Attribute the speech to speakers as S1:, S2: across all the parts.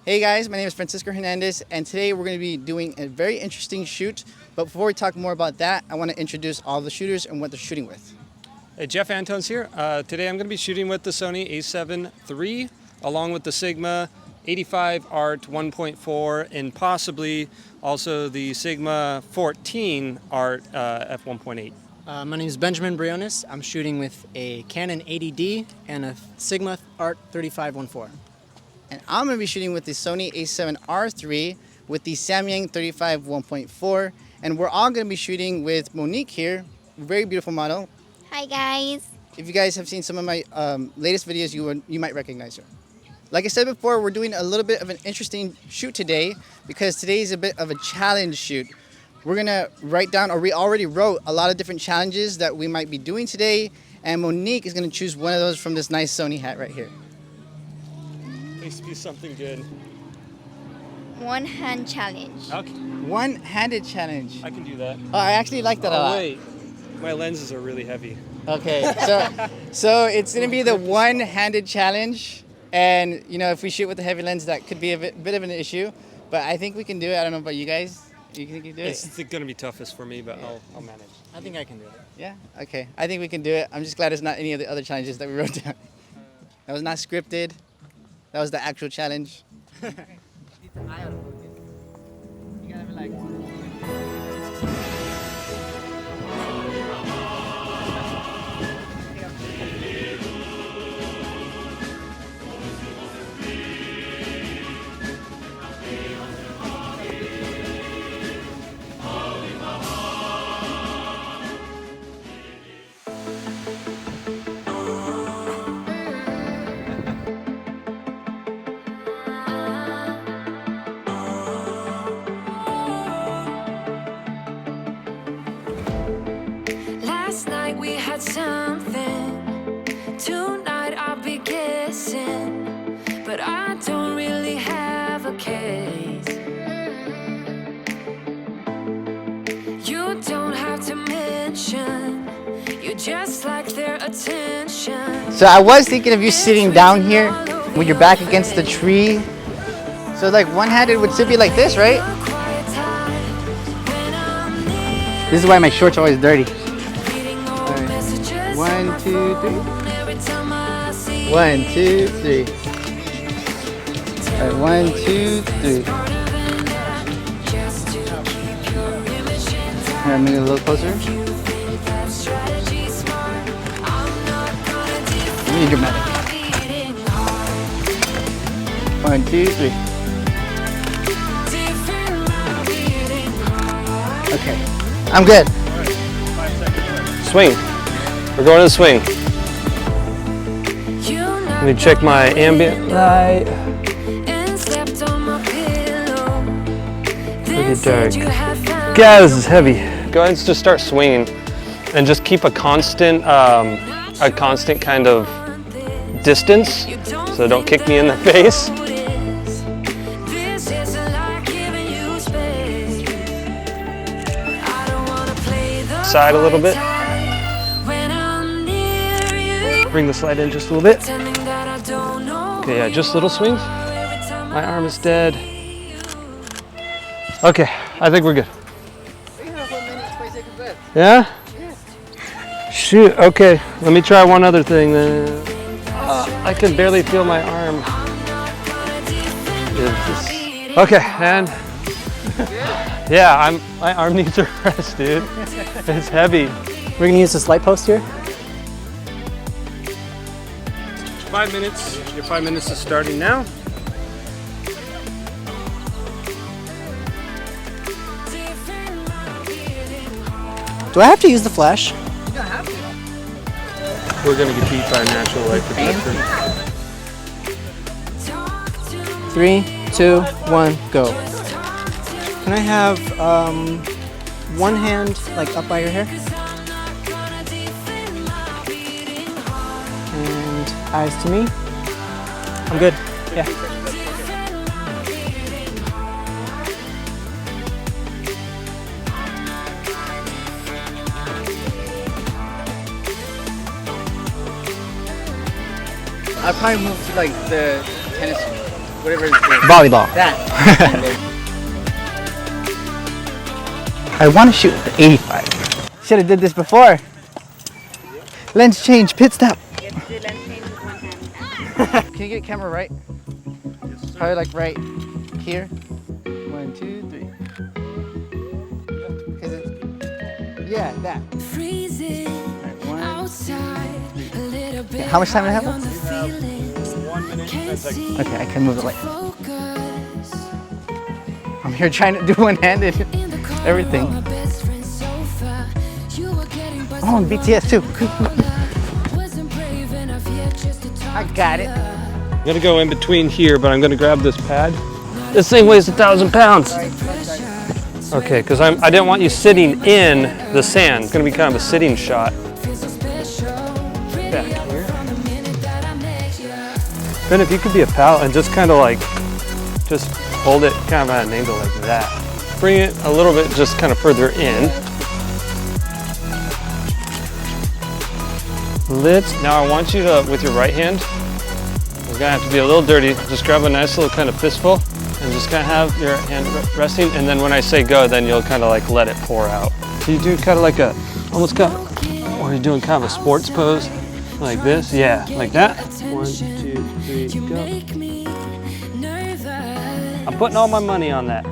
S1: Hey guys, my name is Francisco Hernandez, and today we're going to be doing a very interesting shoot. But before we talk more about that, I want to introduce all the shooters and what they're shooting with.
S2: Hey, Jeff Antons here. Today I'm going to be shooting with the Sony a7 III, along with the Sigma 85 Art 1.4, and possibly also the Sigma 14 Art f1.8.
S3: My name is Benjamin Briones. I'm shooting with a Canon 80D and a Sigma Art 3514.
S1: And I'm going to be shooting with the Sony a7R III with the Samyang 35 1.4. And we're all going to be shooting with Monique here, very beautiful model.
S4: Hi guys.
S1: If you guys have seen some of my latest videos, you might recognize her. Like I said before, we're doing a little bit of an interesting shoot today because today is a bit of a challenge shoot. We're going to write down, or we already wrote, a lot of different challenges that we might be doing today. And Monique is going to choose one of those from this nice Sony hat right here.
S2: Needs to be something good.
S4: One hand challenge.
S2: Okay,
S1: One-handed challenge.
S2: I can do that.
S1: Oh, I actually like that a lot.
S2: Wait, my lenses are really heavy.
S1: Okay, so it's going to be the one-handed challenge. And, you know, if we shoot with the heavy lens, that could be a bit of an issue. But I think we can do it. I don't know about you guys. You think you can do it?
S2: It's going to be toughest for me, but I'll manage.
S3: I think I can do it.
S1: Yeah? Okay. I think we can do it. I'm just glad it's not any of the other challenges that we wrote down. That was not scripted. That was the actual challenge. You gotta relax.
S5: Last night we had something. Tonight I'll be guessing, but I don't really have a case. You don't have to mention, you just like their attention.
S1: So I was thinking of you sitting down here with your back against the tree. So like one-handed would still be like this, right? This is why my shorts are always dirty. Right. 1, 2, 3. 1, 2, 3. All right, 1, 2, 3. Here, move a little closer. Really dramatic. 1, 2, 3. Okay, I'm good.
S2: Swing. We're going to the swing. Let me check my ambient light. Pretty dark. God, this is heavy. Go ahead and just start swinging, and just keep a constant kind of distance, so don't kick me in the face. Side a little bit. Bring the slide in just a little bit. Okay, yeah, just little swings. My arm is dead. Okay, I think we're good. Yeah? Shoot, okay. Let me try one other thing then. I can barely feel my arm. Okay, and yeah, my arm needs a rest, dude. It's heavy.
S3: We're gonna use this light post here.
S2: 5 minutes. Your 5 minutes is starting now.
S3: Do I have to use the flash?
S2: We're gonna get beat by natural light protection.
S3: 3, 2, 1, go. Can I have one hand like up by your hair? And eyes to me. I'm good. Yeah.
S1: I'd probably move to like the tennis Whatever it's called.
S3: Volleyball.
S1: That. I want to shoot the 85. Should have did this before. Lens change, pit stop. Can you get camera right? Probably like right here. 1, 2, 3. 'Cause it's, yeah, that. Right, 1. How much time do I have?
S2: 1 minute, 10 seconds.
S1: Okay, I can move the light. I'm here trying to do one-handed everything. Oh, and BTS too. I got it.
S2: I'm gonna go in between here, but I'm gonna grab this pad. This thing weighs 1,000 pounds. Okay, because I didn't want you sitting in the sand. It's gonna be kind of a sitting shot. Back here. Ben, if you could be a pal and just kind of like, just hold it kind of at an angle like that. Bring it a little bit just kind of further in. Now I want you to, with your right hand, we're gonna have to be a little dirty. Just grab a nice little kind of fistful and just kind of have your hand resting. And then when I say go, then you'll kind of like let it pour out. So you do kind of like a, almost kind of, or you're doing kind of a sports pose like this. Yeah, like that. 1, 2, 3, go. I'm putting all my money on that.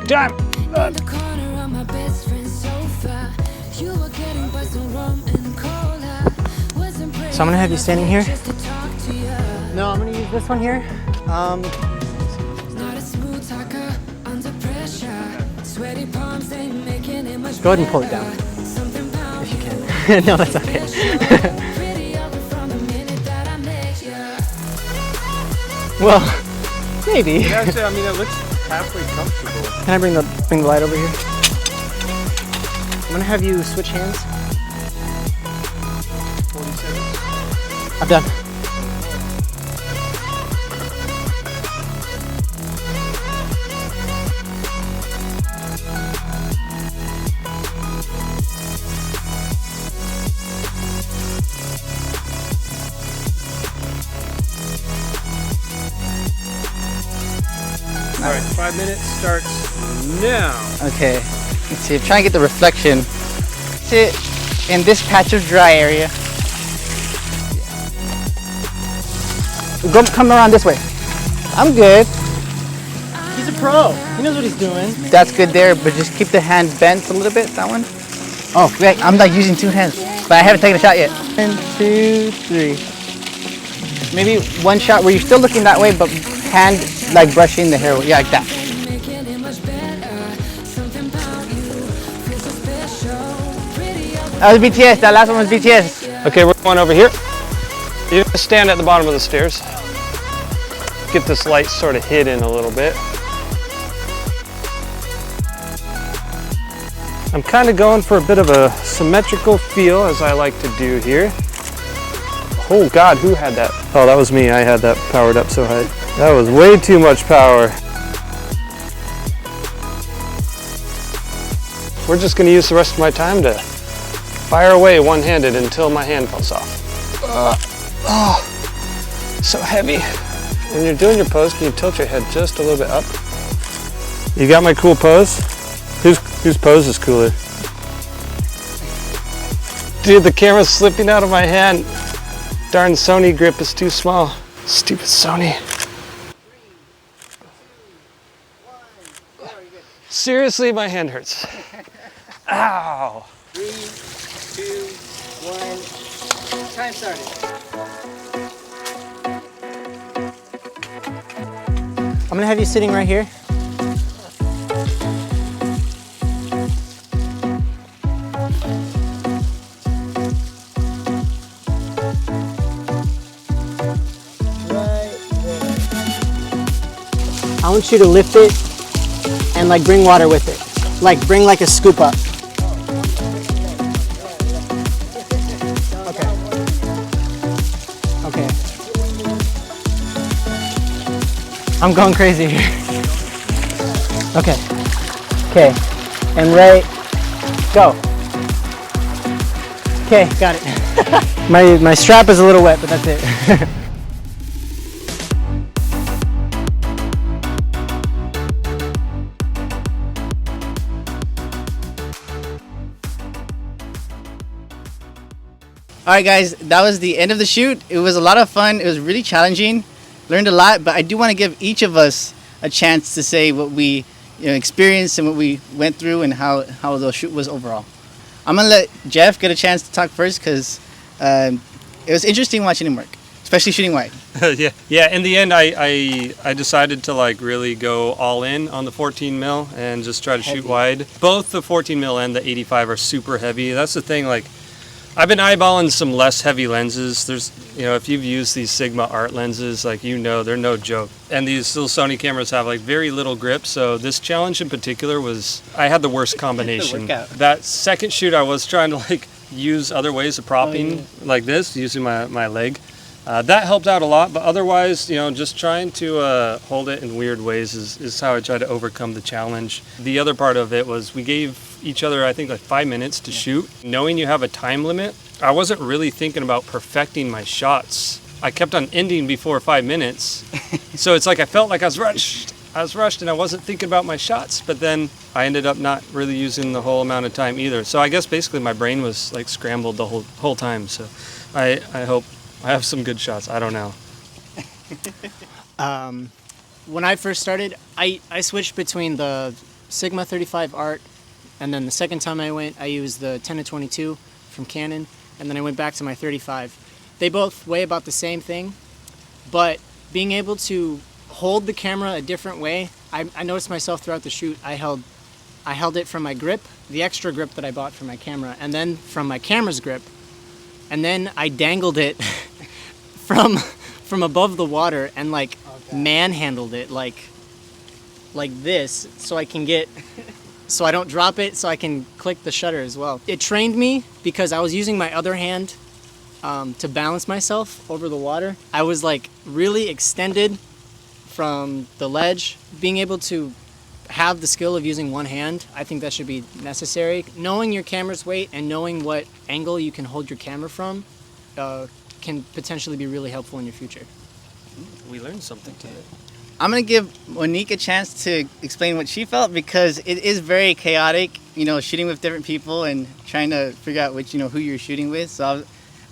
S2: Time.
S3: So I'm gonna have you standing here. No, I'm gonna use this one here. Go ahead and pull it down, if you can. No, that's okay. Well, maybe.
S2: Actually, I mean, it looks halfway comfortable.
S3: Can I bring the light over here? I'm gonna have you switch hands.
S2: 40 seconds.
S3: I'm done.
S2: All right, 5 minutes starts now.
S1: Okay, let's see. I'm trying to get the reflection. Sit in this patch of dry area. Come around this way. I'm good.
S3: He's a pro. He knows what he's doing.
S1: That's good there, but just keep the hand bent a little bit. That one. Oh, wait, I'm like using 2 hands, but I haven't taken a shot yet. 1, 2, 3. Maybe one shot where you're still looking that way, but hand like brushing the hair. Yeah, like that. That was BTS. That last one was BTS.
S2: Okay, we're going over here. You're gonna stand at the bottom of the stairs. Get this light sort of hidden a little bit. I'm kind of going for a bit of a symmetrical feel, as I like to do here. Oh God, who had that? Oh, that was me. I had that powered up so high. That was way too much power. We're just gonna use the rest of my time to fire away one-handed until my hand falls off. Oh, so heavy. When you're doing your pose, can you tilt your head just a little bit up? You got my cool pose? Whose pose is cooler? Dude, the camera's slipping out of my hand. Darn Sony grip is too small. Stupid Sony. Seriously, my hand hurts. Ow.
S1: 3, 2, 1. Time started.
S3: I'm gonna have you sitting right here. I want you to lift it and like bring water with it. Like bring like a scoop up. Okay. Okay. I'm going crazy here. Okay. Okay. And right. Go. Okay, got it. my strap is a little wet, but that's it.
S1: All right, guys, that was the end of the shoot. It was a lot of fun. It was really challenging. Learned a lot, but I do want to give each of us a chance to say what we experienced and what we went through and how the shoot was overall. I'm gonna let Jeff get a chance to talk first because it was interesting watching him work, especially shooting wide.
S2: yeah. In the end, I decided to like really go all in on the 14 mil and just try to shoot wide. Both the 14 mil and the 85 are super heavy. That's the thing. Like, I've been eyeballing some less heavy lenses. There's, if you've used these Sigma art lenses, like, they're no joke. And these little Sony cameras have like very little grip. So this challenge in particular I had the worst combination. That second shoot, I was trying to like use other ways of propping like this, using my leg. That helped out a lot, but otherwise, just trying to hold it in weird ways is how I try to overcome the challenge. The other part of it was we gave each other, I think, like 5 minutes to shoot. Knowing you have a time limit, I wasn't really thinking about perfecting my shots. I kept on ending before 5 minutes. So it's like I felt like I was rushed and I wasn't thinking about my shots, but then I ended up not really using the whole amount of time either. So I guess basically my brain was like scrambled the whole time. So I hope I have some good shots. I don't know.
S3: When I first started, I switched between the Sigma 35 Art, and then the second time I went, I used the 10-22 from Canon, and then I went back to my 35. They both weigh about the same thing, but being able to hold the camera a different way, I noticed myself throughout the shoot. I held it from my grip, the extra grip that I bought for my camera, and then from my camera's grip, and then I dangled it from above the water and like manhandled it like this, so I can so I don't drop it, so I can click the shutter as well. It trained me because I was using my other hand to balance myself over the water. I was like really extended from the ledge. Being able to have the skill of using one hand, I think that should be necessary. Knowing your camera's weight and knowing what angle you can hold your camera from can potentially be really helpful in your future.
S2: We learned something today.
S1: I'm gonna give Monique a chance to explain what she felt because it is very chaotic, shooting with different people and trying to figure out which, who you're shooting with. So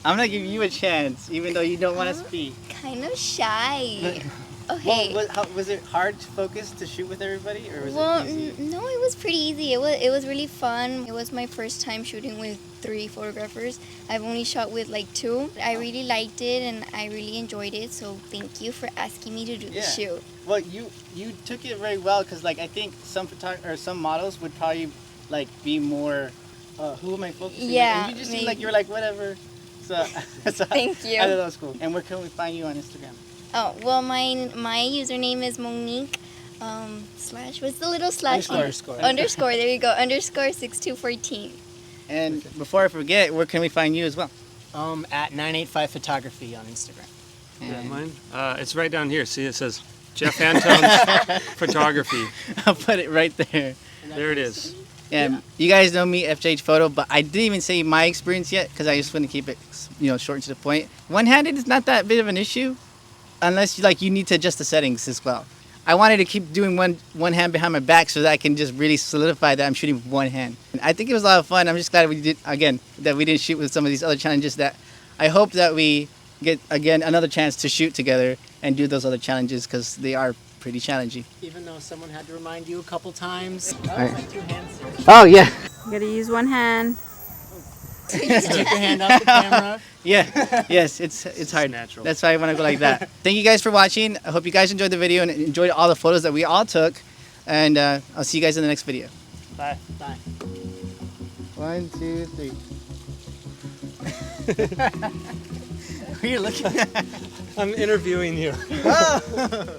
S1: I'm gonna give you a chance, even though you don't want to speak.
S4: Kind of shy. Okay.
S1: Well, was it hard to focus to shoot with everybody, or was it easy?
S4: No, it was pretty easy. It was really fun. It was my first time shooting with 3 photographers. I've only shot with like 2. I really liked it and I really enjoyed it. So thank you for asking me to do the shoot.
S1: Well, you took it very well because I think some models would probably like be more. Who am I focusing?
S4: Yeah.
S1: And you just seemed like you were like whatever. So
S4: Thank you.
S1: I thought that was cool. And where can we find you on Instagram?
S4: Oh, well, my username is Monique, slash, what's the little slash? Underscore, there you go, underscore 6214.
S1: And before I forget, where can we find you as well?
S3: At 985 Photography on Instagram.
S2: Yeah, mine? It's right down here. See, it says Jeff Antons Photography.
S1: I'll put it right there.
S2: There it is.
S1: Yeah, you guys know me, FJH Photo, but I didn't even say my experience yet because I just want to keep it, short and to the point. One-handed is not that big of an issue. Unless you need to adjust the settings as well. I wanted to keep doing one hand behind my back so that I can just really solidify that I'm shooting with one hand. And I think it was a lot of fun. I'm just glad we didn't shoot with some of these other challenges that I hope that we get another chance to shoot together and do those other challenges because they are pretty challenging.
S3: Even though someone had to remind you a couple times. That was like 2 hands.
S1: Oh yeah.
S6: You gotta use one hand.
S3: Just keep your hand off the camera.
S1: Yeah, yes, it's hard.
S2: Natural.
S1: That's why I want to go like that. Thank you guys for watching. I hope you guys enjoyed the video and enjoyed all the photos that we all took. And I'll see you guys in the next video.
S3: Bye. Bye.
S1: 1, 2, 3. Who are you looking at?
S2: I'm interviewing you.
S1: Oh.